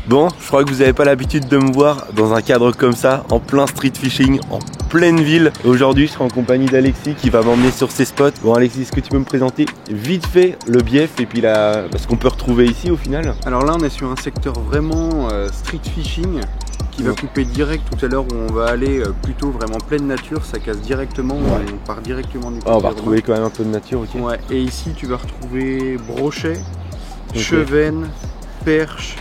Bon, je crois que vous n'avez pas l'habitude de me voir dans un cadre comme ça, en plein street fishing, en pleine ville. Aujourd'hui, je serai en compagnie d'Alexis qui va m'emmener sur ces spots. Bon Alexis, est-ce que tu peux me présenter vite fait le bief et puis ce qu'on peut retrouver ici au final? Alors là, on est sur un secteur vraiment street fishing qui va couper direct tout à l'heure où on va aller plutôt vraiment pleine nature. Ça casse directement, on part directement du côté. On va retrouver quand même un peu de nature, ok. Ouais, et ici, tu vas retrouver brochet, chevennes, perche,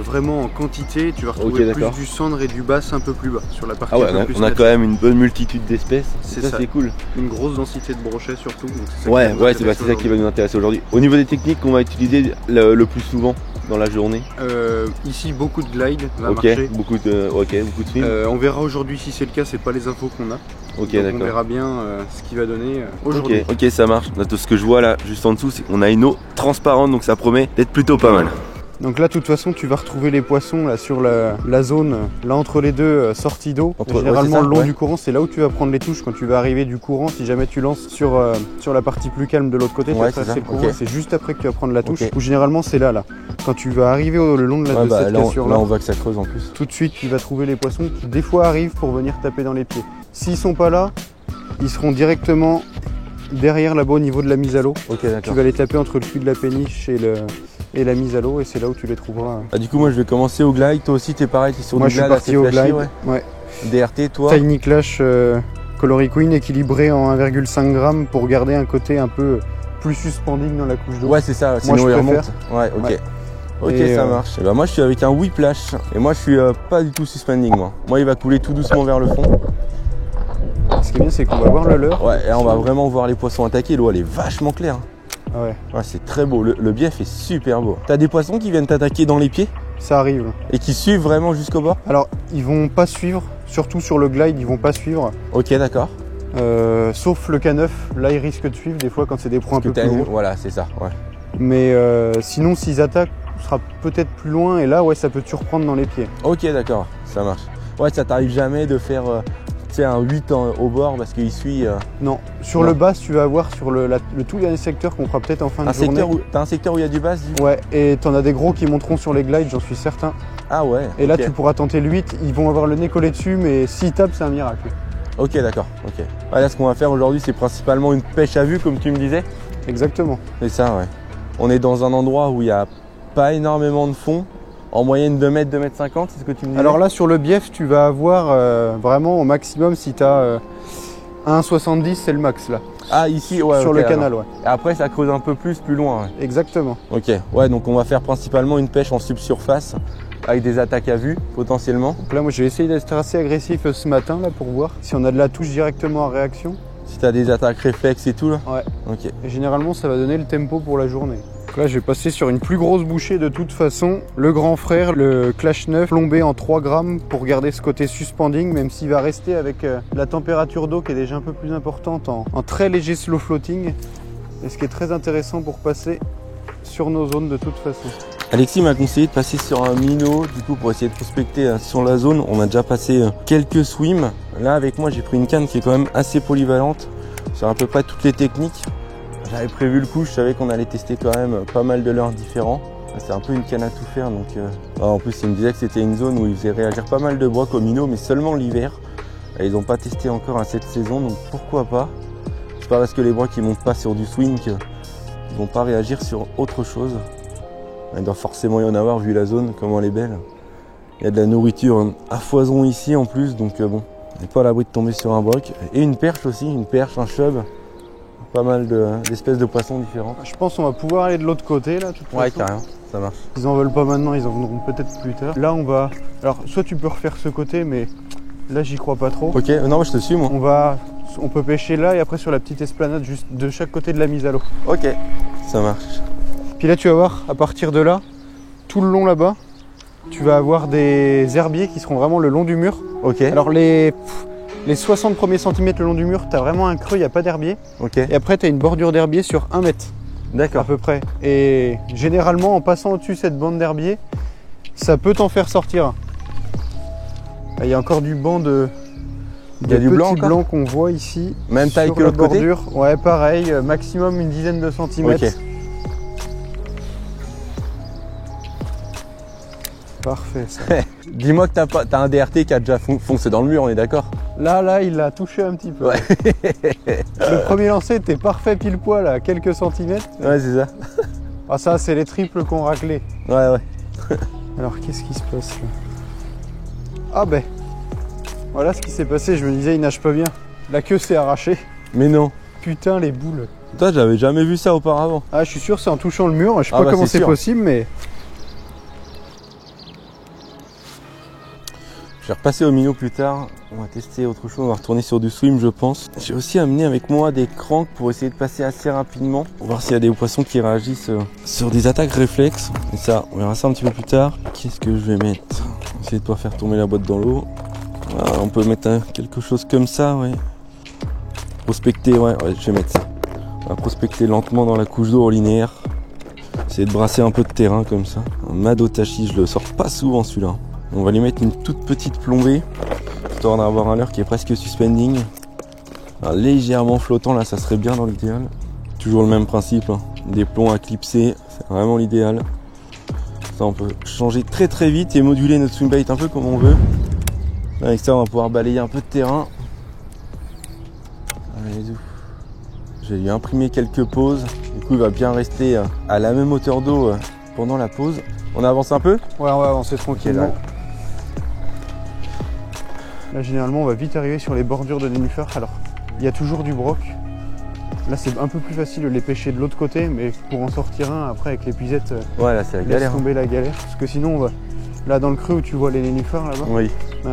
vraiment en quantité. Tu vas retrouver plus du cendre et du basse un peu plus bas sur la partie. Ah ouais, on a quand même une bonne multitude d'espèces. C'est ça, c'est cool. Une grosse densité de brochet surtout. Donc c'est ça qui va nous intéresser aujourd'hui. Au niveau des techniques qu'on va utiliser le plus souvent dans la journée, ici beaucoup de glide va marcher. Beaucoup de swim. On verra aujourd'hui si c'est le cas, c'est pas les infos qu'on a. Ok, d'accord. On verra bien ce qu'il va donner aujourd'hui. Ok, ça marche. De ce que je vois là, juste en dessous, c'est qu'on a une eau transparente, donc ça promet d'être plutôt pas mal. Donc là, de toute façon, tu vas retrouver les poissons là sur la zone, là entre les deux sorties d'eau. Généralement, le long du courant, c'est là où tu vas prendre les touches quand tu vas arriver du courant. Si jamais tu lances sur la partie plus calme de l'autre côté, tu vas traverser le courant. C'est juste après que tu vas prendre la touche. Ou généralement, c'est là. Quand tu vas arriver le long de cette cassure-là, là, on voit que ça creuse en plus. Tout de suite, tu vas trouver les poissons qui, des fois, arrivent pour venir taper dans les pieds. S'ils sont pas là, ils seront directement derrière là-bas au niveau de la mise à l'eau. Tu vas les taper entre le cul de la péniche et la mise à l'eau, et c'est là où tu les trouveras. Du coup, moi je vais commencer au glide. Toi aussi, t'es pareil, t'es sur du glide. Moi, je suis parti au glide. Ouais. DRT, toi? Tiny Clash Colory Queen équilibré en 1,5 g pour garder un côté un peu plus suspending dans la couche d'eau. Ouais, c'est ça. Moi, je préfère. Ouais, ok. Ok, ça marche. Et moi, je suis avec un Whiplash. Et moi, je suis pas du tout suspending. Moi, il va couler tout doucement vers le fond. Ce qui est bien, c'est qu'on va voir le leurre. Ouais, et on va vraiment voir les poissons attaquer. L'eau, elle est vachement claire. Ah ouais. C'est très beau, le bief est super beau. T'as des poissons qui viennent t'attaquer dans les pieds? Ça arrive. Et qui suivent vraiment jusqu'au bord? Alors, ils vont pas suivre, surtout sur le glide, ils vont pas suivre. Ok, d'accord. Sauf le K9, là ils risquent de suivre des fois quand c'est des proies un peu plus gros. Voilà, c'est ça, ouais. Mais sinon, s'ils attaquent, on sera peut-être plus loin et là, ouais, ça peut te surprendre dans les pieds. Ok, d'accord, ça marche. Ouais, ça t'arrive jamais de faire un 8 au bord parce qu'il suit. Non, sur le bass, tu vas avoir sur le tout dernier secteur qu'on fera peut-être en fin de journée. T'as un secteur où il y a du bass? Ouais, et t'en as des gros qui monteront sur les glides, j'en suis certain. Ah ouais. Et là, tu pourras tenter le 8, ils vont avoir le nez collé dessus, mais s'ils tapent, c'est un miracle. Ok, d'accord. Ok. Ouais, là, ce qu'on va faire aujourd'hui, c'est principalement une pêche à vue, comme tu me disais. Exactement. C'est ça, ouais. On est dans un endroit où il n'y a pas énormément de fond. En moyenne 2 mètres, 2 mètres 50, c'est ce que tu me disais? Alors là, sur le bief, tu vas avoir vraiment au maximum, si tu as 1,70, c'est le max là. Ah, ici, ouais. Sur le canal, ouais. Et après, ça creuse un peu plus loin. Ouais. Exactement. Ok, ouais, donc on va faire principalement une pêche en subsurface avec des attaques à vue, potentiellement. Donc là, moi, j'ai essayé d'être assez agressif ce matin là pour voir si on a de la touche directement en réaction. Si tu as des attaques réflexes et tout là? Ouais. Ok. Et généralement, ça va donner le tempo pour la journée. Donc là, je vais passer sur une plus grosse bouchée de toute façon. Le grand frère, le Clash 9, plombé en 3 grammes pour garder ce côté suspending, même s'il va rester avec la température d'eau qui est déjà un peu plus importante en très léger slow floating. Et ce qui est très intéressant pour passer sur nos zones de toute façon. Alexis m'a conseillé de passer sur un minnow, du coup pour essayer de prospecter sur la zone. On a déjà passé quelques swims. Là avec moi j'ai pris une canne qui est quand même assez polyvalente sur à peu près toutes les techniques. J'avais prévu le coup, je savais qu'on allait tester quand même pas mal de leurres différents. C'est un peu une canne à tout faire, donc en plus il me disait que c'était une zone où il faisait réagir pas mal de brocs au minnow, mais seulement l'hiver. Ils n'ont pas testé encore à cette saison, donc pourquoi pas. C'est pas parce que les brocs ils montent pas sur du swing qu'ils vont pas réagir sur autre chose. Il doit forcément y en avoir vu la zone, comment elle est belle. Il y a de la nourriture à foison ici en plus, donc bon, on n'est pas à l'abri de tomber sur un broc. Et une perche aussi, une perche, un chub. Pas mal d'espèces de poissons différents. Je pense qu'on va pouvoir aller de l'autre côté là, toute façon. Ouais, carrément, ça marche. Ils en veulent pas maintenant, ils en vendront peut-être plus tard. Là on va... Alors soit tu peux refaire ce côté, mais là j'y crois pas trop. Ok, non, je te suis moi. On peut pêcher là et après sur la petite esplanade juste de chaque côté de la mise à l'eau. Ok, ça marche. Puis là tu vas voir, à partir de là, tout le long là-bas, tu vas avoir des herbiers qui seront vraiment le long du mur. Ok. Alors les 60 premiers centimètres le long du mur, tu as vraiment un creux, il n'y a pas d'herbier. Ok. Et après tu as une bordure d'herbier sur 1 mètre. D'accord. À peu près. Et généralement en passant au-dessus de cette bande d'herbier, ça peut t'en faire sortir. Il y a encore du banc de... Il y a du blanc qu'on voit ici. Même taille que l'autre côté? Ouais, pareil, maximum une dizaine de centimètres. Ok. Parfait ça. Dis-moi que t'as un DRT qui a déjà foncé dans le mur, on est d'accord? Là, il l'a touché un petit peu. Ouais. Le premier lancer était parfait pile poil à quelques centimètres. Ouais, c'est ça. Ah ça, c'est les triples qu'on raclait. Ouais. Alors, qu'est-ce qui se passe là? Ah ben, voilà ce qui s'est passé. Je me disais, il nage pas bien. La queue s'est arrachée. Mais non. Putain, les boules. Toi, j'avais jamais vu ça auparavant. Ah, je suis sûr, c'est en touchant le mur. Je sais Ah pas bah, comment c'est c'est sûr. possible, mais... Je vais repasser au minot plus tard. On va tester autre chose. On va retourner sur du swim, je pense. J'ai aussi amené avec moi des cranks pour essayer de passer assez rapidement. Pour voir s'il y a des poissons qui réagissent sur des attaques réflexes. Et ça, on verra ça un petit peu plus tard. Qu'est-ce que je vais mettre? Essayer de pas faire tomber la boîte dans l'eau. Voilà, on peut mettre quelque chose comme ça, ouais. Prospecter, ouais, je vais mettre ça. On va prospecter lentement dans la couche d'eau en linéaire. Essayer de brasser un peu de terrain comme ça. Un Madotachi, je le sors pas souvent celui-là. On va lui mettre une toute petite plombée, histoire d'avoir un leurre qui est presque suspending. Alors, légèrement flottant, là ça serait bien dans l'idéal. Toujours le même principe, hein. Des plombs à clipser, c'est vraiment l'idéal. Ça on peut changer très vite et moduler notre swim bait un peu comme on veut. Avec ça on va pouvoir balayer un peu de terrain. Allez, je vais lui imprimer quelques pauses. Du coup il va bien rester à la même hauteur d'eau pendant la pause. On avance un peu? Ouais, on va avancer tranquillement. Okay, là, généralement, on va vite arriver sur les bordures de nénuphars. Alors, il y a toujours du broc. Là, c'est un peu plus facile de les pêcher de l'autre côté, mais pour en sortir un, après, avec l'épuisette, ouais, là, c'est la galère. laisse tomber la galère. Parce que sinon, on va... Là, dans le creux où tu vois les nénuphars, là-bas, oui.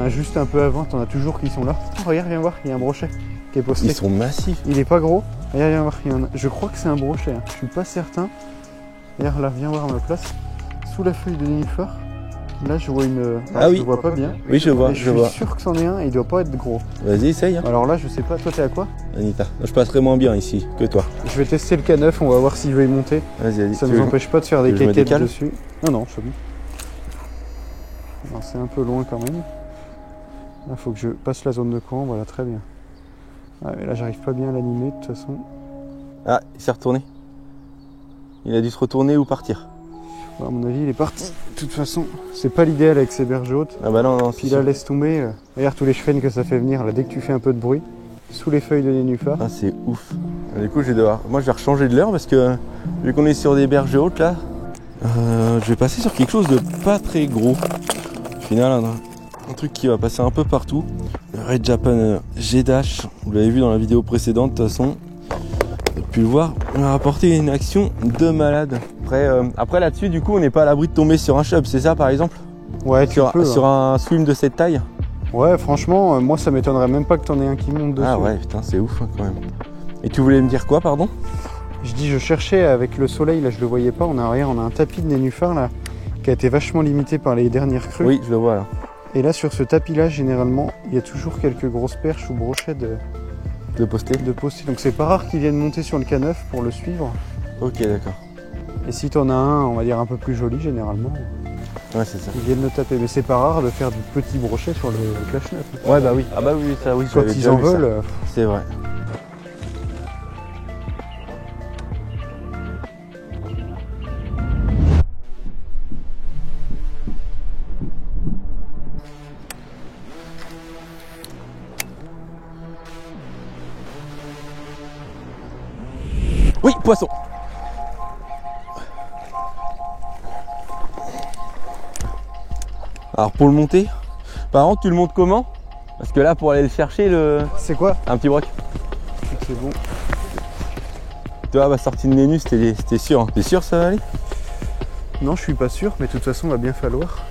Juste un peu avant, t'en as toujours qui sont là. Oh, regarde, viens voir, il y a un brochet qui est posté. Ils sont massifs. Il est pas gros. Regarde, viens voir, il y en a... Je crois que c'est un brochet, hein. Je suis pas certain. Regarde, là, viens voir à ma place. Sous la feuille de nénuphar, là je vois une... Ah oui. Je vois pas bien. Oui, je vois, Mais je suis sûr que c'en est un et il doit pas être gros. Vas-y, essaye. Hein. Alors là, je sais pas, toi t'es à quoi? Anita, je passerai moins bien ici que toi. Je vais tester le K9, on va voir s'il veut y monter. Vas-y. Ça ne nous empêche pas de faire des je me quéquettes décale dessus. Non, je suis bon. Alors c'est un peu loin quand même. Là, faut que je passe la zone de courant, voilà, très bien. Ah, mais là, j'arrive pas bien à l'animer de toute façon. Ah, il s'est retourné. Il a dû se retourner ou partir. À mon avis, il est parti. De toute façon, c'est pas l'idéal avec ces berges hautes. Ah bah non, Puis là, laisse tomber. Regarde tous les chefs que ça fait venir là, dès que tu fais un peu de bruit. Sous les feuilles de nénuphar. Ah, c'est ouf. Du coup, je vais devoir... Moi, je vais rechanger de l'heure parce que vu qu'on est sur des berges hautes là, je vais passer sur quelque chose de pas très gros. Au final, un truc qui va passer un peu partout. Le Red Japan G-Dash. Vous l'avez vu dans la vidéo précédente de toute façon. Vous avez pu le voir. On a apporté une action de malade. Après là-dessus, du coup, on n'est pas à l'abri de tomber sur un chub, c'est ça par exemple? Ouais, tu peux. Sur un swim de cette taille? Ouais, franchement, moi ça m'étonnerait même pas que t'en aies un qui monte dessus. Ah ouais, putain, c'est ouf hein, quand même. Et tu voulais me dire quoi, pardon? Je cherchais avec le soleil, là je le voyais pas, on a un tapis de nénuphar là, qui a été vachement limité par les dernières crues. Oui, je le vois là. Et là sur ce tapis là, généralement, il y a toujours quelques grosses perches ou brochets de poster. Donc c'est pas rare qu'ils viennent monter sur le K9 pour le suivre. Ok, d'accord. Et si t'en as un, on va dire un peu plus joli généralement, ouais, c'est ça. Ils viennent le taper. Mais c'est pas rare de faire du petit brochet sur le Clash 9. Ouais, bah oui. Ah bah oui, ça oui. Quand ils en veulent. C'est vrai. Oui, poisson. Alors pour le monter, par contre tu le montes comment? Parce que là pour aller le chercher C'est quoi? Un petit broc. C'est bon. Tu vois, ma sortie de Nénus, c'était sûr. Hein. T'es sûr ça va aller? Non, je suis pas sûr, mais de toute façon, il va bien falloir.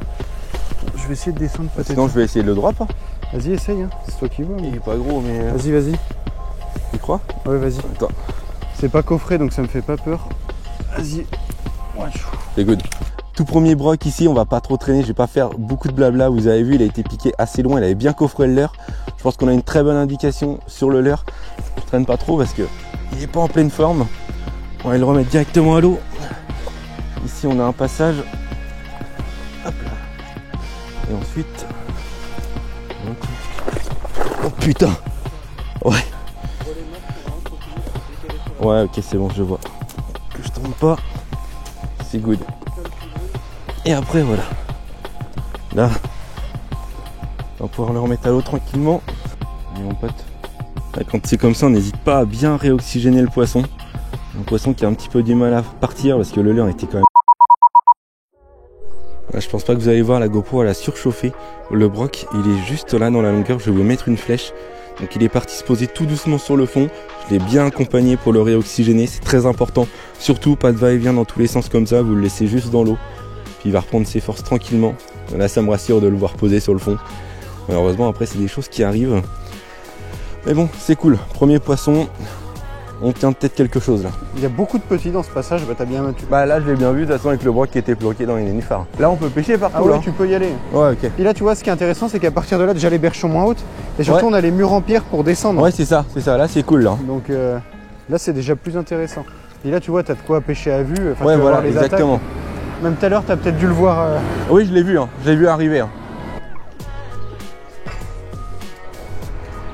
Je vais essayer de descendre peut-être. Sinon, je vais essayer le drop. Hein. Vas-y, essaye, hein. C'est toi qui veux. Il est pas gros, mais. Vas-y, vas-y. Tu crois? Ouais, vas-y. Attends. C'est pas coffré, donc ça me fait pas peur. Vas-y. C'est good. Tout premier broc ici, on va pas trop traîner, je vais pas faire beaucoup de blabla. Vous avez vu, il a été piqué assez loin, il avait bien coffré le leurre. Je pense qu'on a une très bonne indication sur le leurre. Je traîne pas trop parce que il est pas en pleine forme. On va le remettre directement à l'eau. Ici, on a un passage. Hop là. Et ensuite. Oh putain. Ouais. Ouais, ok, c'est bon, je vois. Que je tombe pas. C'est good. Et après, voilà. Là, on va pouvoir le remettre à l'eau tranquillement. Et mon pote, là, quand c'est comme ça, on n'hésite pas à bien réoxygéner le poisson. Un poisson qui a un petit peu du mal à partir parce que le leurre était quand même... Là, je pense pas que vous allez voir, la GoPro elle a surchauffé. Le broc il est juste là dans la longueur, je vais vous mettre une flèche. Donc il est parti se poser tout doucement sur le fond. Je l'ai bien accompagné pour le réoxygéner, c'est très important. Surtout pas de va-et-vient dans tous les sens comme ça, vous le laissez juste dans l'eau. Puis il va reprendre ses forces tranquillement. Là ça me rassure de le voir poser sur le fond. Malheureusement après c'est des choses qui arrivent. Mais bon c'est cool, premier poisson. On tient peut-être quelque chose là. Il y a beaucoup de petits dans ce passage, bah t'as bien battu. Bah là je l'ai bien vu de toute façon avec le broc qui était bloqué dans les nénuphars. Là on peut pêcher partout. Ah ouais, là. tu peux y aller. Ouais ok. Et là tu vois ce qui est intéressant c'est qu'à partir de là déjà les berges sont moins hautes. Et surtout Ouais. on a les murs en pierre pour descendre. Ouais c'est ça, là c'est cool là. Donc là c'est déjà plus intéressant. Et là tu vois t'as de quoi pêcher à vue. Enfin, Ouais tu vas voilà voir les exactement. attaques. Même tout à l'heure t'as peut-être dû le voir. Oui je l'ai vu, je l'ai vu arriver.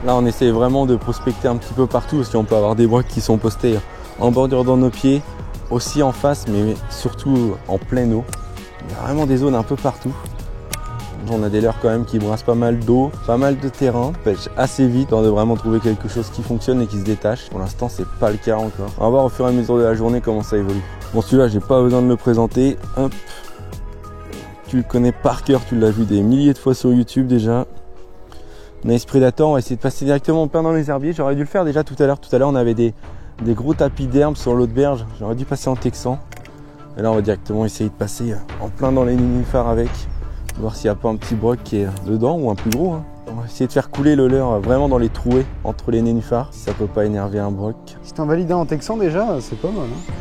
Là on essaie vraiment de prospecter un petit peu partout parce qu'on peut avoir des brocs qui sont postés en bordure dans nos pieds, aussi en face mais surtout en pleine eau. Il y a vraiment des zones un peu partout. On a des leurres quand même qui brassent pas mal d'eau, pas mal de terrain, pêche assez vite, on doit vraiment trouver quelque chose qui fonctionne et qui se détache. Pour l'instant c'est pas le cas encore. On va voir au fur et à mesure de la journée comment ça évolue. Bon celui-là j'ai pas besoin de le présenter. Hop. Tu le connais par cœur, tu l'as vu des milliers de fois sur YouTube déjà. Nice Predator, on va essayer de passer directement plein dans les herbiers. J'aurais dû le faire déjà tout à l'heure. Tout à l'heure on avait des gros tapis d'herbe sur l'autre berge. J'aurais dû passer en texan. Et là on va directement essayer de passer en plein dans les nénuphars avec. Voir s'il n'y a pas un petit broc qui est dedans ou un plus gros. On va essayer de faire couler le leurre vraiment dans les trouées entre les nénuphars. Si ça peut pas énerver un broc. Si t'en valides un en texan déjà c'est pas mal. Hein.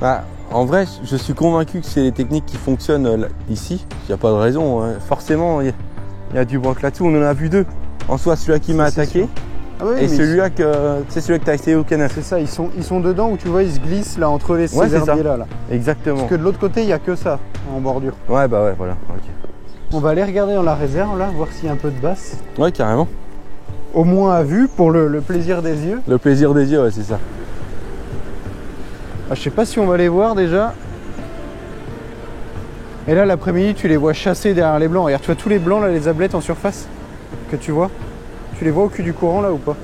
Bah, en vrai je suis convaincu que c'est les techniques qui fonctionnent ici. Il n'y a pas de raison. Forcément il y a du broc là-dessous. On en a vu deux. En soit celui-là qui m'a attaqué. Ah oui, et celui-là que c'est celui que tu as essayé au canal. C'est ça, ils sont dedans où tu vois ils se glissent là entre ces herbiers là. Exactement. Parce que de l'autre côté il n'y a que ça en bordure. Ouais bah ouais voilà. Ok. On va aller regarder dans la réserve là, voir s'il y a un peu de basse. Ouais carrément. Au moins à vue pour le plaisir des yeux. Le plaisir des yeux ouais c'est ça. Ah, je sais pas si on va les voir déjà. Et là l'après-midi tu les vois chasser derrière les blancs. Regarde tu vois tous les blancs là, les ablettes en surface que tu vois. Tu les vois au cul du courant là ou pas?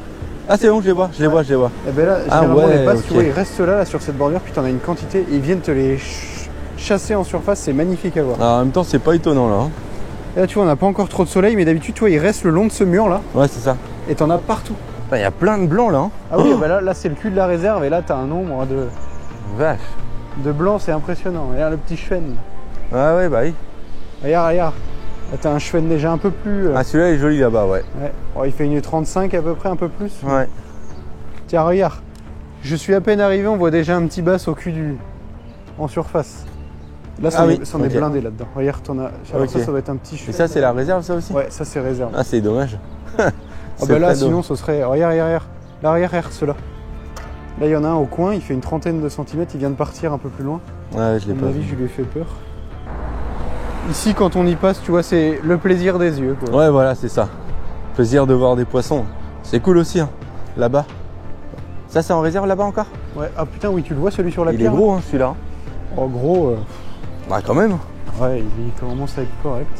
Ah c'est bon je les vois, je les vois. Et ben là Ah généralement ouais, les basses ok. tu vois ils restent là sur cette bordure puis t'en as une quantité et ils viennent te les chasser en surface, c'est magnifique à voir. Alors, en même temps c'est pas étonnant là. Et là tu vois on n'a pas encore trop de soleil mais d'habitude tu vois ils restent le long de ce mur là Ouais c'est ça. et t'en as partout. Il y a plein de blancs là. Ah oui bah là c'est le cul de la réserve et là t'as un nombre Vache. de blancs, c'est impressionnant. Regarde le petit chuen. Ouais bah oui. Regarde. Là t'as un chuen déjà un peu plus. Ah celui-là est joli là-bas ouais. Ouais. Oh, il fait une 35 à peu près, un peu plus. Ouais. Tiens regarde. Je suis à peine arrivé, on voit déjà un petit basse au cul en surface. Là c'en est blindé là-dedans. Regarde t'en as. Alors ça doit être un petit chuen. Et ça c'est la réserve ça aussi? Ouais ça c'est réserve. Ah c'est dommage. Ah bah là sinon ce serait. Regarde. L'arrière ceux-là. Là il y en a un au coin, il fait une trentaine de centimètres, il vient de partir un peu plus loin. Ouais je l'ai À pas mon avis vu. je lui ai fait peur. Ici quand on y passe tu vois c'est le plaisir des yeux quoi. Ouais voilà c'est ça. Plaisir de voir des poissons. C'est cool aussi hein. Là-bas. Ça c'est en réserve là-bas encore? Ouais, ah putain oui tu le vois celui sur la Il est pierre. gros hein celui-là. Oh gros. Bah quand même. Ouais il commence à être correct.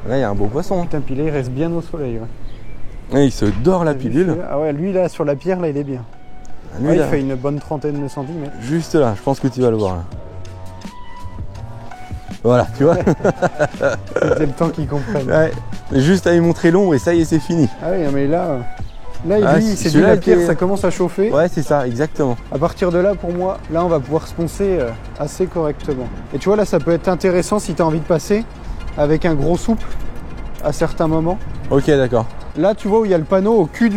Là il y a un beau poisson. Putain puis là il reste bien au soleil ouais. Et il se dort la pilule. Ah ouais lui là sur la pierre là il est bien. Lui, Ouais, là, il fait une bonne trentaine de centimètres. juste là, je pense que tu vas le voir là. Voilà, tu vois. C'était le temps qu'il comprenne. Ouais. Juste à lui montrer l'ombre et ça y est c'est fini. Ah oui mais là lui Ah, il s'est dit celui-là la pierre était- ça commence à chauffer. Ouais c'est ça, exactement. À partir de là pour moi là on va pouvoir se poncer assez correctement. Et tu vois là ça peut être intéressant si tu as envie de passer avec un gros souple à certains moments. Ok d'accord. Là tu vois où il y a le panneau au cul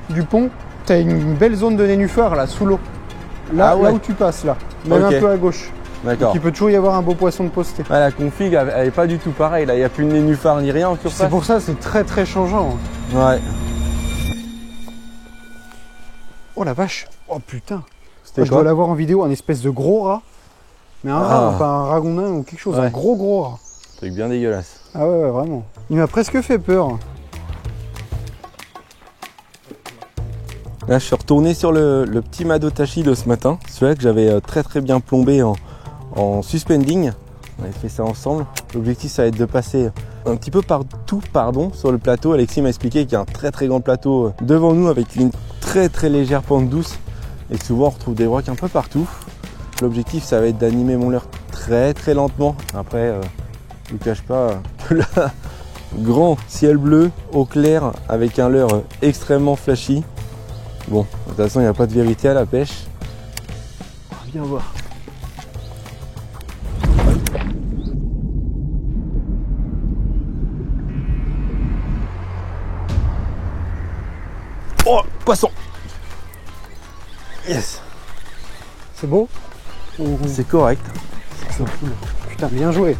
du pont, tu as une belle zone de nénuphar là sous l'eau. Là, Ah ouais. là où tu passes là, même Ok. un peu à gauche. D'accord. Donc il peut toujours y avoir un beau poisson de posté. Ah, la config elle est pas du tout pareille là, il n'y a plus de nénuphar ni rien en surface. C'est pour ça c'est très très changeant. Ouais. Oh la vache. Oh putain. C'était Je quoi? dois l'avoir en vidéo, un espèce de gros rat. Mais un rat, pas un ragondin ou quelque chose, Ouais. un gros rat. Truc bien dégueulasse. Ah ouais vraiment. Il m'a presque fait peur. Là je suis retourné sur le petit Madotashi de ce matin. Celui-là que j'avais très bien plombé en suspending. On avait fait ça ensemble. L'objectif ça va être de passer un petit peu partout sur le plateau. Alexis m'a expliqué qu'il y a un très grand plateau devant nous avec une très légère pente douce et souvent on retrouve des brocs un peu partout. L'objectif ça va être d'animer mon leurre très lentement. Après je ne vous cache pas que là, grand ciel bleu, eau claire avec un leurre extrêmement flashy. Bon, de toute façon il n'y a pas de vérité à la pêche. On va bien voir. Oh, poisson! Yes! C'est beau? C'est correct. C'est cool. Putain, bien joué.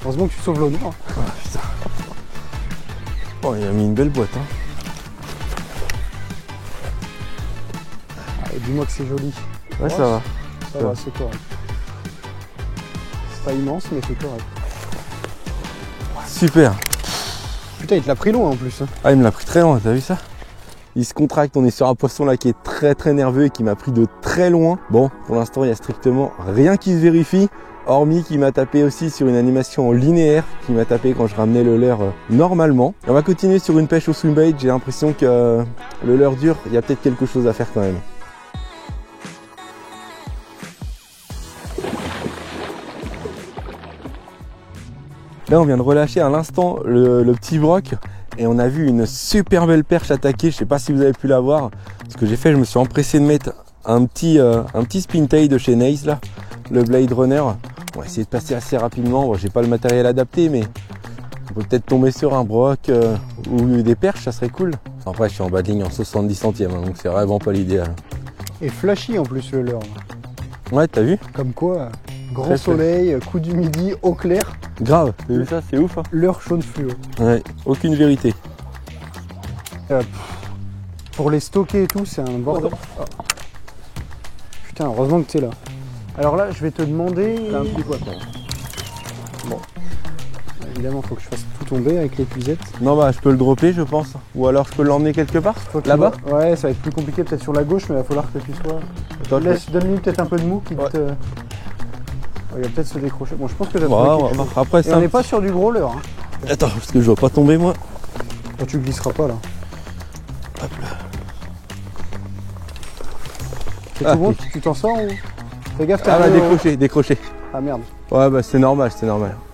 Heureusement que tu sauves l'eau noire. Oh, putain. Oh, il a mis une belle boîte. Hein. Allez, dis-moi que c'est joli. Ouais, ça va. Ça va, c'est correct. C'est pas immense, mais c'est correct. Super. Putain, il te l'a pris loin en plus. Hein. Ah, il me l'a pris très loin, t'as vu ça? Il se contracte, on est sur un poisson là qui est très nerveux et qui m'a pris de très loin. Bon, pour l'instant, il n'y a strictement rien qui se vérifie, hormis qu'il m'a tapé aussi sur une animation linéaire, qui m'a tapé quand je ramenais le leurre normalement. On va continuer sur une pêche au swimbait, j'ai l'impression que le leurre dur, il y a peut-être quelque chose à faire quand même. Là, on vient de relâcher à l'instant le petit broc et on a vu une super belle perche attaquer. Je sais pas si vous avez pu la voir. Ce que j'ai fait, je me suis empressé de mettre un petit spin tail de chez Nace là, le Blade Runner. On va essayer de passer assez rapidement. Bon, j'ai pas le matériel adapté, mais on peut peut-être tomber sur un broc ou des perches, ça serait cool. Après, je suis en bas de ligne en 70 centièmes, hein, donc c'est vraiment pas l'idéal. Et flashy en plus le leurre. Ouais, t'as vu? Comme quoi, grand soleil, coup du midi, eau claire. Grave, t'as vu ça? C'est ouf. Hein, leurre jaune fluo. Ouais, aucune vérité. Pour les stocker et tout, c'est un bordel. Oh. Putain, heureusement que t'es là. Alors là, je vais te demander... T'as un petit poisson. Bon. Évidemment, il faut que je fasse tout tomber avec l'épuisette. Non, bah je peux le dropper, je pense. Ou alors je peux l'emmener quelque part. Là-bas? Ouais, ça va être plus compliqué peut-être sur la gauche, mais il va falloir que tu sois... Attends, donne-lui peut-être un peu de mou qui te... Il va peut-être se décrocher. Bon, je pense que t'as trouvé quelque chose. Après, et on n'est pas sur du gros leurre. Hein. Attends, parce que je vois pas tomber moi. Oh, tu glisseras pas là. Hop là. C'est tout bon, tu t'en sors ou... Fais gaffe, t'as décroché. Ah merde. Ouais, bah c'est normal.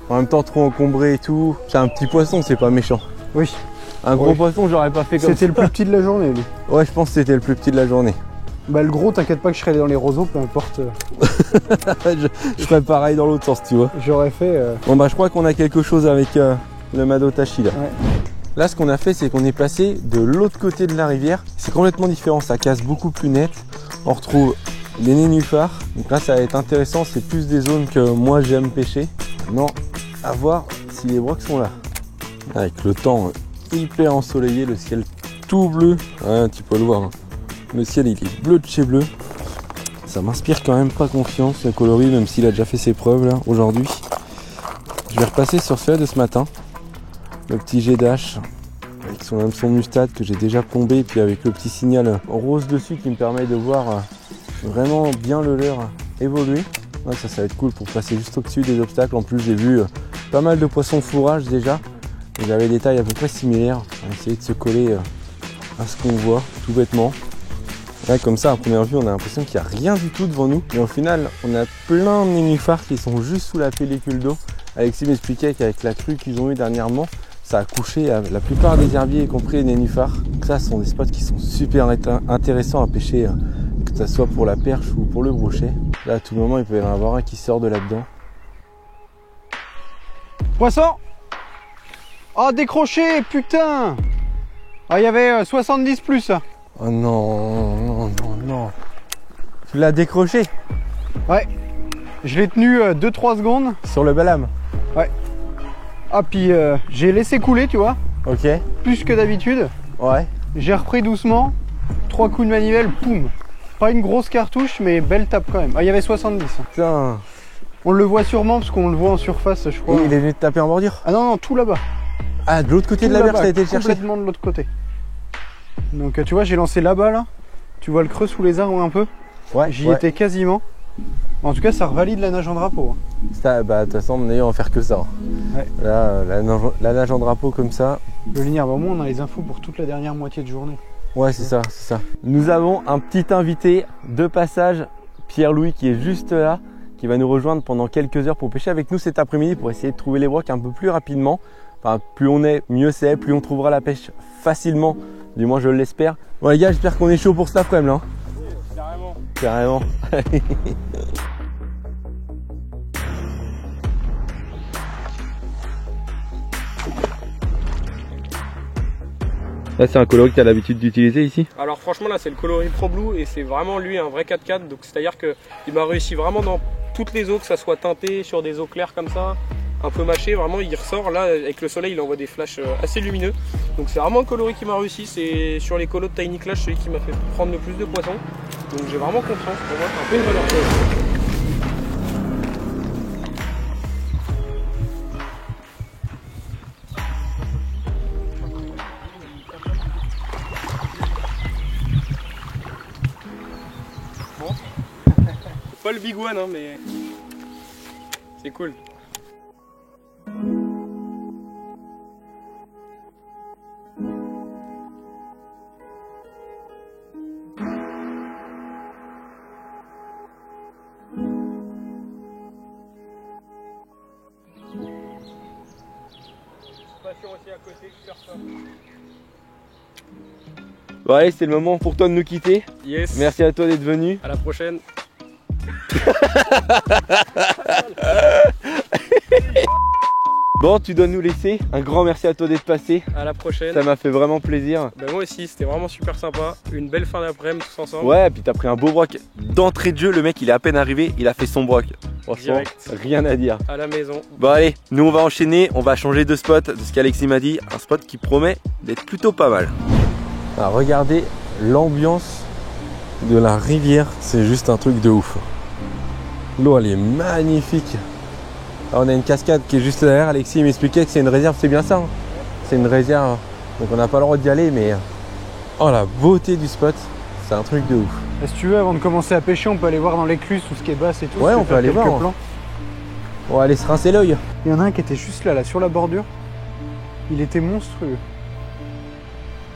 En même temps, trop encombré et tout. C'est un petit poisson, c'est pas méchant. Oui. Un gros poisson, j'aurais pas fait comme ça. C'était le plus petit de la journée, lui. Ouais, je pense que c'était le plus petit de la journée. Bah le gros, t'inquiète pas que je serais allé dans les roseaux, peu importe. je ferais pareil dans l'autre sens, tu vois. J'aurais fait... Bon bah je crois qu'on a quelque chose avec le Madotashi là. Ouais. Là ce qu'on a fait, c'est qu'on est passé de l'autre côté de la rivière. C'est complètement différent, ça casse beaucoup plus net. On retrouve des nénuphars. Donc là ça va être intéressant, c'est plus des zones que moi j'aime pêcher. Maintenant, à voir si les brocs sont là. Avec le temps hyper ensoleillé, le ciel tout bleu. Ouais, tu peux le voir. Hein. Le ciel il est bleu de chez bleu. Ça m'inspire quand même pas confiance, le coloris, même s'il a déjà fait ses preuves là aujourd'hui. Je vais repasser sur celui de ce matin. Le petit jet d'H avec son hameçon mustade que j'ai déjà plombé, et puis avec le petit signal rose dessus qui me permet de voir vraiment bien le leurre évoluer. Ouais, ça va être cool pour passer juste au-dessus des obstacles. En plus j'ai vu pas mal de poissons fourrage déjà. Et j'avais des tailles à peu près similaires. On va essayer de se coller à ce qu'on voit tout bêtement. Là, comme ça, à première vue, on a l'impression qu'il n'y a rien du tout devant nous. Mais au final, on a plein de nénuphars qui sont juste sous la pellicule d'eau. Alexis m'expliquait qu'avec la crue qu'ils ont eu dernièrement, ça a couché la plupart des herbiers, y compris les nénuphars. Donc ça, ce sont des spots qui sont super intéressants à pêcher, que ce soit pour la perche ou pour le brochet. Là, à tout moment, il peut y en avoir un qui sort de là-dedans. Poisson! Oh, décroché, putain! Ah, il y avait 70 plus. Oh non. Tu l'as décroché? Ouais. Je l'ai tenu 2-3 secondes. Sur le balame? Ouais. Ah, puis j'ai laissé couler, tu vois. Ok. Plus que d'habitude. Ouais. J'ai repris doucement. 3 coups de manivelle, poum. Pas une grosse cartouche, mais belle tape quand même. Ah, il y avait 70. Putain. On le voit sûrement parce qu'on le voit en surface, je crois. Et il est venu te taper en bordure? Ah non, tout là-bas. Ah, de l'autre côté de la berge, t'as été le chercher? Complètement de l'autre côté. Donc tu vois, j'ai lancé là-bas là. Tu vois le creux sous les arbres un peu? Ouais. J'y étais quasiment. En tout cas, ça revalide la nage en drapeau. Ça, bah, de toute façon, on va faire que ça. Ouais. Là, la nage en drapeau comme ça. Le linéaire, bah, au moins, on a les infos pour toute la dernière moitié de journée. Ouais, c'est ça, c'est ça. Nous avons un petit invité de passage, Pierre-Louis, qui est juste là, qui va nous rejoindre pendant quelques heures pour pêcher avec nous cet après-midi pour essayer de trouver les brocs un peu plus rapidement. Enfin, plus on est, mieux c'est, plus on trouvera la pêche facilement. Du moins, je l'espère. Bon, les gars, j'espère qu'on est chaud pour cet après-midi là. Carrément. Carrément. Là, c'est un coloris que tu as l'habitude d'utiliser ici? Alors franchement là c'est le coloris Pro Blue et c'est vraiment lui un vrai 4x4, donc c'est à dire qu'il m'a réussi vraiment dans toutes les eaux, que ça soit teinté sur des eaux claires comme ça, un peu mâché, vraiment il ressort là avec le soleil, il envoie des flashs assez lumineux, donc c'est vraiment un coloris qui m'a réussi. C'est sur les colos de Tiny Clash celui qui m'a fait prendre le plus de poissons, donc j'ai vraiment confiance. Pour moi c'est un peu une valeur sûre. Pas le big one hein, mais c'est cool. Aussi à côté, faire ça. Bon allez, c'est le moment pour toi de nous quitter. Yes. Merci à toi d'être venu. À la prochaine. Bon, tu dois nous laisser. Un grand merci à toi d'être passé. À la prochaine. Ça m'a fait vraiment plaisir. Ben moi aussi, c'était vraiment super sympa. Une belle fin d'après-midi tous ensemble. Ouais, puis t'as pris un beau broc. D'entrée de jeu, le mec il est à peine arrivé, il a fait son broc. Franchement, direct. Rien à dire. À la maison. Bon allez, nous on va enchaîner, on va changer de spot, de ce qu'Alexis m'a dit. Un spot qui promet d'être plutôt pas mal. Alors, regardez l'ambiance de la rivière, c'est juste un truc de ouf. L'eau elle est magnifique. Alors, on a une cascade qui est juste derrière. Alexis m'expliquait que c'est une réserve, c'est bien ça hein. C'est une réserve, donc on n'a pas le droit d'y aller, mais oh la beauté du spot, c'est un truc de ouf. Et si tu veux, avant de commencer à pêcher, on peut aller voir dans l'écluse tout ce qui est basse et tout. Ouais, on peut aller voir. Plans. On va aller se rincer l'œil. Il y en a un qui était juste là, sur la bordure. Il était monstrueux.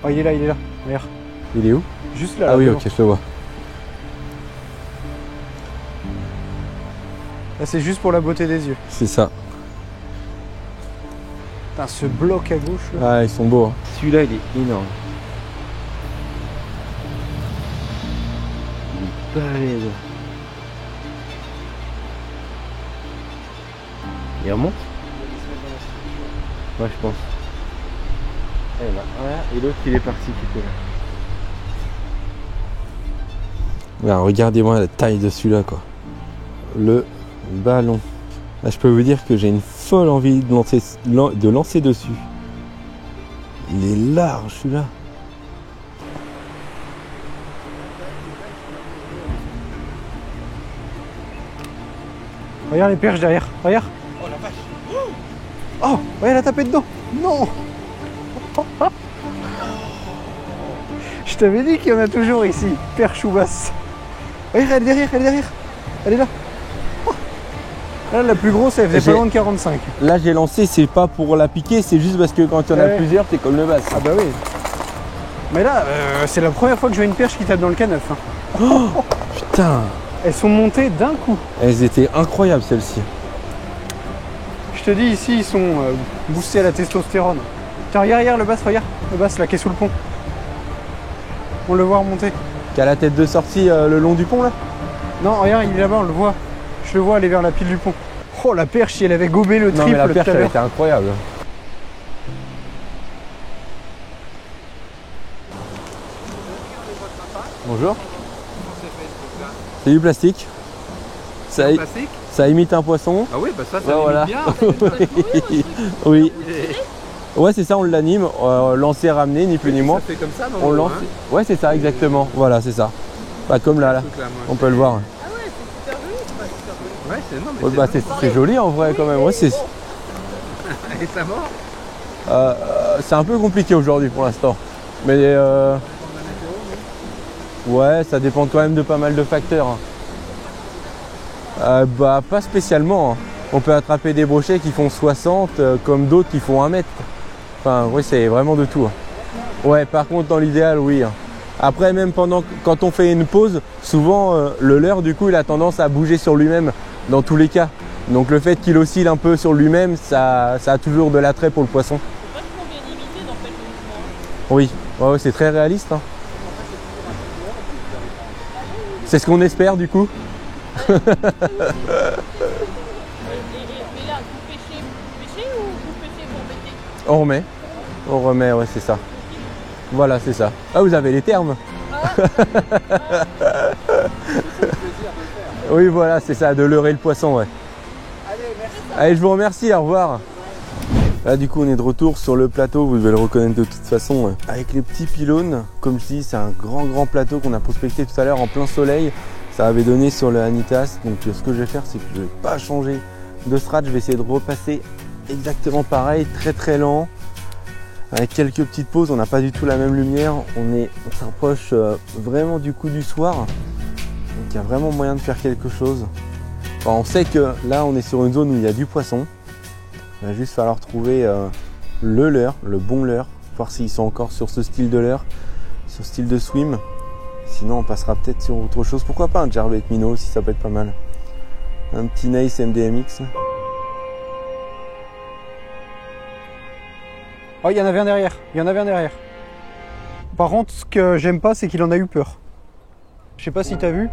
Oh, il est là, regarde. Il est où? Juste là. Ah là, oui, devant. ok, je le vois. Là, c'est juste pour la beauté des yeux. C'est ça. Putain, ce bloc à gauche là. Ah, ils sont beaux. Hein. Celui-là, il est énorme. Il est balèze. Il remonte? Ouais, je pense. Eh ben, voilà. Et l'autre, il est parti qui était là. Là, regardez-moi la taille de celui-là, quoi. Le ballon. Là, je peux vous dire que j'ai une folle envie de lancer dessus. Il est large celui-là. Regarde les perches derrière, regarde. Oh la vache. Oh, regarde, elle a tapé dedans. Non. Je t'avais dit qu'il y en a toujours ici, perche ou basse. Regarde, elle est derrière, Elle est là. Oh. Là, la plus grosse, elle faisait pas loin de 45. Là, j'ai lancé, c'est pas pour la piquer, c'est juste parce que quand il y en a plusieurs, c'est comme le basse. Ah bah oui. Mais là, c'est la première fois que je vois une perche qui tape dans le canef. Hein. Oh, putain. Elles sont montées d'un coup. Elles étaient incroyables, celles-ci. Je te dis, ici, ils sont boostés à la testostérone. Tiens, regarde, le basse, là, qui est sous le pont. On le voit remonter. Qui a la tête de sortie le long du pont, là? Non, regarde, il est là-bas, on le voit. Je le vois aller vers la pile du pont. Oh, la perche, si elle avait gobé le triple. Non, mais la perche, elle était incroyable. Bonjour. C'est du plastique. Ça imite un poisson. Ah oui, bah ça voilà. bien. Oui. Ouais, c'est ça, on l'anime, lancer, ramener, ni plus ni moins. Ça fait comme ça, non? On lance. Hein. Ouais, c'est ça, exactement. Voilà, c'est ça. Bah, comme là, on peut le voir. Ah ouais, c'est super joli. Ouais, c'est non, mais Ouais, bah, c'est joli en vrai quand même. Ouais, c'est. Et ça mord? C'est un peu compliqué aujourd'hui pour l'instant. Mais ouais, ça dépend quand même de pas mal de facteurs. Hein. Bah pas spécialement, hein. On peut attraper des brochets qui font 60 comme d'autres qui font 1 mètre. Enfin oui, c'est vraiment de tout, hein. Ouais, par contre dans l'idéal, oui, hein. Après même quand on fait une pause, souvent le leurre du coup il a tendance à bouger sur lui-même dans tous les cas. Donc le fait qu'il oscille un peu sur lui-même, ça a toujours de l'attrait pour le poisson. C'est vachement bien limité en fait le mouvement. Oui, ouais, c'est très réaliste, hein. C'est ce qu'on espère du coup. Mais là, vous pêchez ou vous pêchez pour bêter? On remet, ouais, c'est ça. Voilà, c'est ça. Ah, vous avez les termes. Oui, voilà, c'est ça, de leurrer le poisson, ouais. Allez, merci. Allez, je vous remercie, au revoir. Là, du coup, on est de retour sur le plateau, vous devez le reconnaître de toute façon, avec les petits pylônes. Comme je dis, c'est un grand plateau qu'on a prospecté tout à l'heure en plein soleil. Ça avait donné sur le Anitas. Donc, ce que je vais faire, c'est que je vais pas changer de strat. Je vais essayer de repasser exactement pareil, très lent. Avec quelques petites pauses, on n'a pas du tout la même lumière. On s'approche vraiment du coup du soir. Donc, il y a vraiment moyen de faire quelque chose. Enfin, on sait que là, on est sur une zone où il y a du poisson. Il va juste falloir trouver le leurre, le bon leurre, voir s'ils sont encore sur ce style de leurre, sur ce style de swim. Sinon on passera peut-être sur autre chose. Pourquoi pas un Jervait minnow si ça peut être pas mal. Un petit Nice MDMX. Oh, il y en avait un derrière. Par contre, ce que j'aime pas, c'est qu'il en a eu peur. Je sais pas si t'as vu,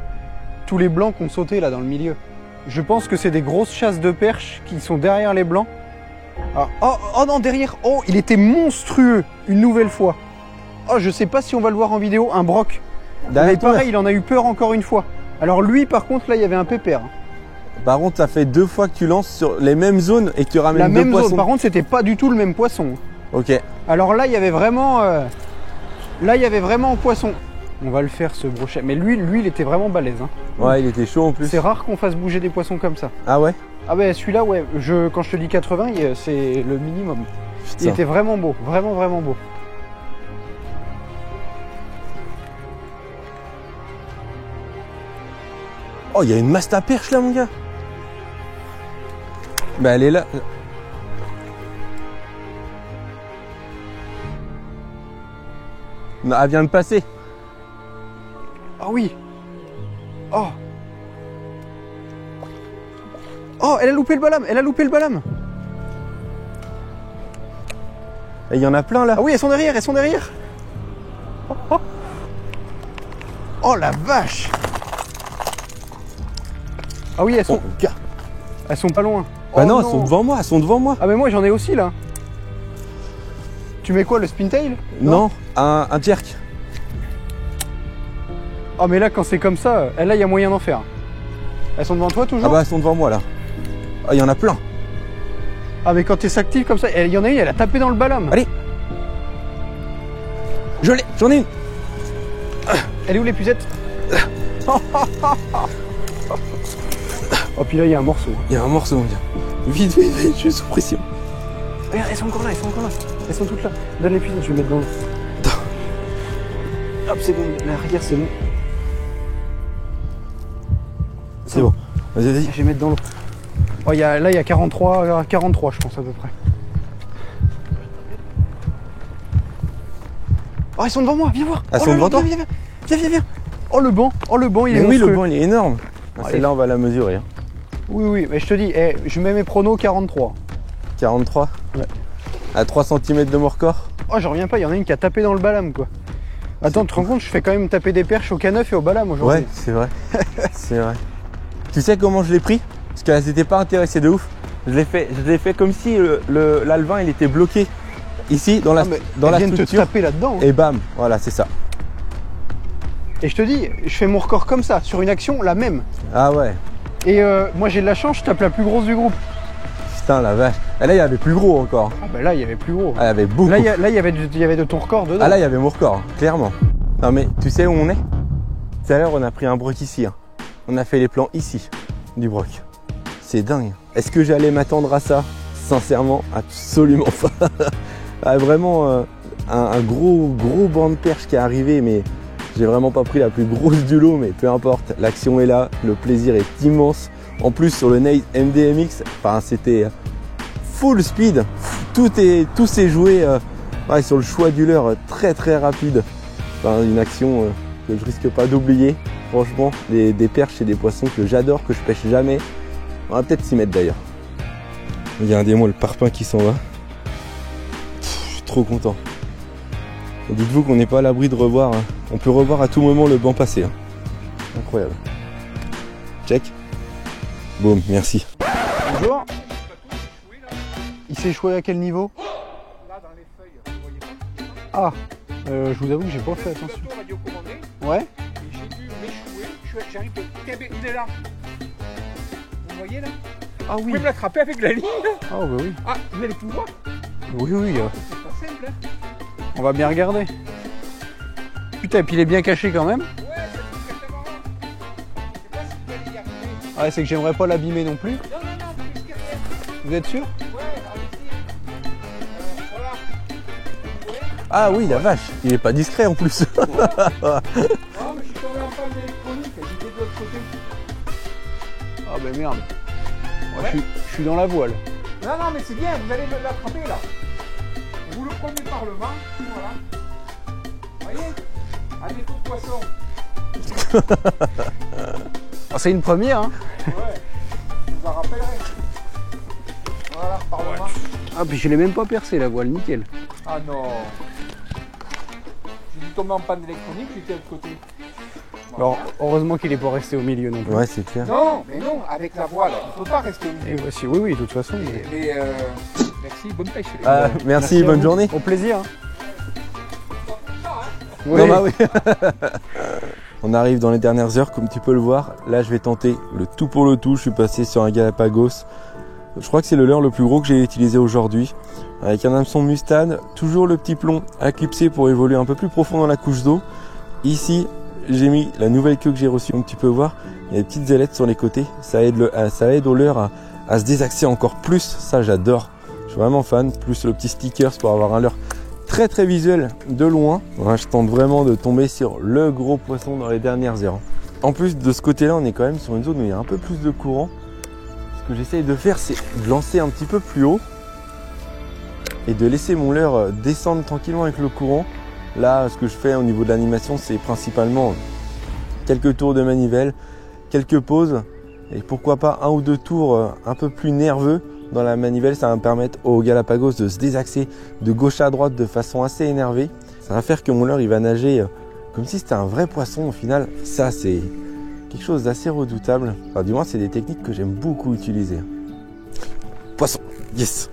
tous les blancs qui ont sauté là dans le milieu. Je pense que c'est des grosses chasses de perches qui sont derrière les blancs. Ah, oh non, derrière. Oh, il était monstrueux une nouvelle fois. Oh, je sais pas si on va le voir en vidéo, un broc. Mais pareil, il en a eu peur encore une fois. Alors lui, par contre, là, il y avait un pépère. Par contre, ça fait 2 fois que tu lances sur les mêmes zones et que tu ramènes la deux même poissons. zone. Par contre, c'était pas du tout le même poisson. Ok. Alors là, il y avait vraiment... Là, il y avait vraiment poisson. On va le faire, ce brochet. Mais lui, il était vraiment balèze, hein. Ouais, il était chaud en plus. C'est rare qu'on fasse bouger des poissons comme ça. Ah ouais? Ah ben celui-là, ouais. Quand je te dis 80, c'est le minimum. Putain. Il était vraiment beau. Vraiment beau. Oh, il y a une masse à perche là, mon gars. Bah, elle est là. Non, elle vient de passer. Ah oui. Oh. Oh, elle a loupé le balam. Et il y en a plein là. Ah oui, elles sont derrière. Oh la vache. Ah oui, elles sont... Oh, gars. Elles sont pas loin. Bah Oh non, elles sont devant moi, Ah mais moi j'en ai aussi là. Tu mets quoi, le spintail? Non, un jerk. Ah mais là quand c'est comme ça, là il y a moyen d'en faire. Elles sont devant toi toujours? Ah bah elles sont devant moi là. Ah, il y en a plein. Ah mais quand tu s'active comme ça, il y en a une, elle a tapé dans le balam. Allez. J'en ai une. Elle est où l'épuisette? Oh puis là il y a un morceau. Il y a un morceau, mon gars. Vite, je suis sous pression. Regarde, elles sont encore là. Elles sont toutes là. Donne l'épuisette, je vais mettre dans l'eau. Hop, c'est bon, là regarde, c'est bon. C'est bon. Vas-y. Je vais mettre dans l'eau. Oh, là il y a 43 je pense à peu près. Oh, elles sont devant moi, viens voir. Elles sont devant toi? Viens. Oh le banc, il est Mais oui, monstrueux. le banc il est énorme. Ouais. Celle-là on va la mesurer. Hein. Oui, mais je te dis, je mets mes pronos 43. 43. Ouais. À 3 cm de mon record. Oh, je reviens pas, il y en a une qui a tapé dans le balam quoi. Attends, tu te rends compte, je fais quand même taper des perches au caneuf et au balam aujourd'hui. Ouais, c'est vrai. C'est vrai. Tu sais comment je l'ai pris? Parce qu'elles n'étaient pas intéressées de ouf. Je l'ai fait comme si l'alevin il était bloqué ici dans la viennent te structure. taper là-dedans. Hein. Et bam, voilà, c'est ça. Et je te dis, je fais mon record comme ça, sur une action, la même. Ah ouais. Et moi j'ai de la chance, je tape la plus grosse du groupe. Putain la vache. Et là il y avait plus gros encore. Ah bah là il y avait plus gros. Ah, il y avait beaucoup. Là il y avait de ton record dedans. Ah là il y avait mon record, clairement. Non mais tu sais où on est? Tout à l'heure on a pris un broc ici. Hein. On a fait les plans ici du broc. C'est dingue. Est-ce que j'allais m'attendre à ça? Sincèrement, absolument pas. Ah, vraiment un gros banc de perche qui est arrivé, mais j'ai vraiment pas pris la plus grosse du lot, mais peu importe, l'action est là, le plaisir est immense. En plus sur le Naze MDMX, enfin c'était full speed, tout s'est joué sur le choix du leurre très rapide. Enfin, une action que je risque pas d'oublier. Franchement, des perches et des poissons que j'adore, que je pêche jamais. On va peut-être s'y mettre d'ailleurs. Regardez-moi le parpaing qui s'en va. Je suis trop content. Dites-vous qu'on n'est pas à l'abri de revoir. On peut revoir à tout moment le banc passé. Incroyable. Check. Boum, merci. Bonjour. Il s'est échoué à quel niveau? Là, dans les feuilles, vous voyez pas. Ah, je vous avoue que j'ai pas fait attention. Le radiocommandé, Ouais. et j'ai dû m'échouer. J'arrive de... Il est là. Vous voyez là? Ah Vous oui. pouvez me l'attraper avec la ligne? Ah bah oui. Ah, vous allez pouvoir? Oui. C'est pas simple, hein? On va bien regarder. Putain, et puis il est bien caché quand même. Ouais, c'est exactement là. Je sais pas si vous allez y arriver. Ouais, c'est que j'aimerais pas l'abîmer non plus. Non, vous risquez rien. Vous êtes sûr? Ouais, allez-y. Voilà. Ah oui, la vache, il est pas discret en plus. Ah, mais je suis tombé en panne d'électronique, j'étais de l'autre côté. Ah bah merde. Moi, Ouais. je suis dans la voile. Non, mais c'est bien, vous allez me l'attraper là. Vous le prenez par le vent, voilà. Vous voyez? À défaut de poisson. Ah, c'est une première, hein. Ouais, je vous en rappellerai. Voilà, par le vent. Ah, puis je l'ai même pas percé la voile, nickel. Ah non. J'ai dû tomber en panne d'électronique, j'étais de l'autre côté. Alors, heureusement qu'il est pas resté au milieu non plus. Ouais, c'est clair. Non, mais non, avec la voile, il ne faut pas rester au milieu. Et voici, oui, de toute façon. Mais merci, bonne pêche. Les Ah, gars. merci, à bonne vous. journée. Au plaisir. Hein. Non, bah oui. On arrive dans les dernières heures, comme tu peux le voir. Là, je vais tenter le tout pour le tout. Je suis passé sur un Galapagos. Je crois que c'est le leurre le plus gros que j'ai utilisé aujourd'hui. Avec un hameçon mustade, toujours le petit plomb à clipser pour évoluer un peu plus profond dans la couche d'eau. Ici, j'ai mis la nouvelle queue que j'ai reçue. Comme tu peux voir, il y a des petites ailettes sur les côtés. Ça aide au leurre à se désaxer encore plus. Ça, j'adore. Je suis vraiment fan. Plus le petit stickers pour avoir un leurre très visuel de loin. Ouais, je tente vraiment de tomber sur le gros poisson dans les dernières heures. En plus de ce côté-là, on est quand même sur une zone où il y a un peu plus de courant. Ce que j'essaye de faire, c'est de lancer un petit peu plus haut et de laisser mon leurre descendre tranquillement avec le courant. Là, ce que je fais au niveau de l'animation, c'est principalement quelques tours de manivelle, quelques pauses et pourquoi pas un ou deux tours un peu plus nerveux dans la manivelle. Ça va me permettre au Galapagos de se désaxer de gauche à droite de façon assez énervée. Ça va faire que mon leurre il va nager comme si c'était un vrai poisson au final. Ça, c'est quelque chose d'assez redoutable. Enfin, du moins, c'est des techniques que j'aime beaucoup utiliser. Poisson, yes.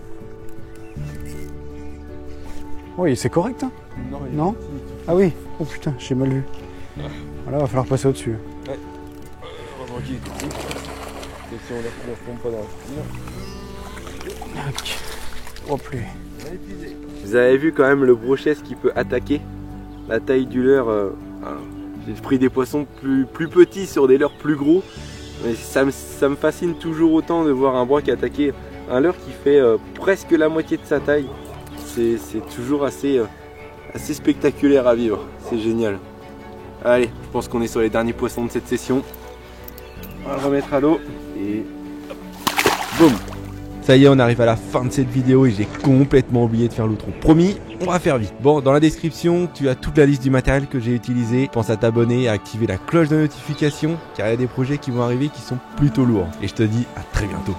Oui, c'est correct, hein. Non? Ah oui. Oh putain, j'ai mal vu. Voilà, va falloir passer au-dessus. Hop là. Vous avez vu quand même le brochet qui peut attaquer. La taille du leurre. J'ai pris des poissons plus petits sur des leurres plus gros. Mais ça me fascine toujours autant de voir un broc attaquer un leurre qui fait presque la moitié de sa taille. C'est toujours assez spectaculaire à vivre. C'est génial. Allez, je pense qu'on est sur les derniers poissons de cette session. On va le remettre à l'eau et boum. Ça y est, on arrive à la fin de cette vidéo et j'ai complètement oublié de faire l'outro. Promis, on va faire vite. Bon, dans la description, tu as toute la liste du matériel que j'ai utilisé. Pense à t'abonner, à activer la cloche de notification car il y a des projets qui vont arriver qui sont plutôt lourds. Et je te dis à très bientôt.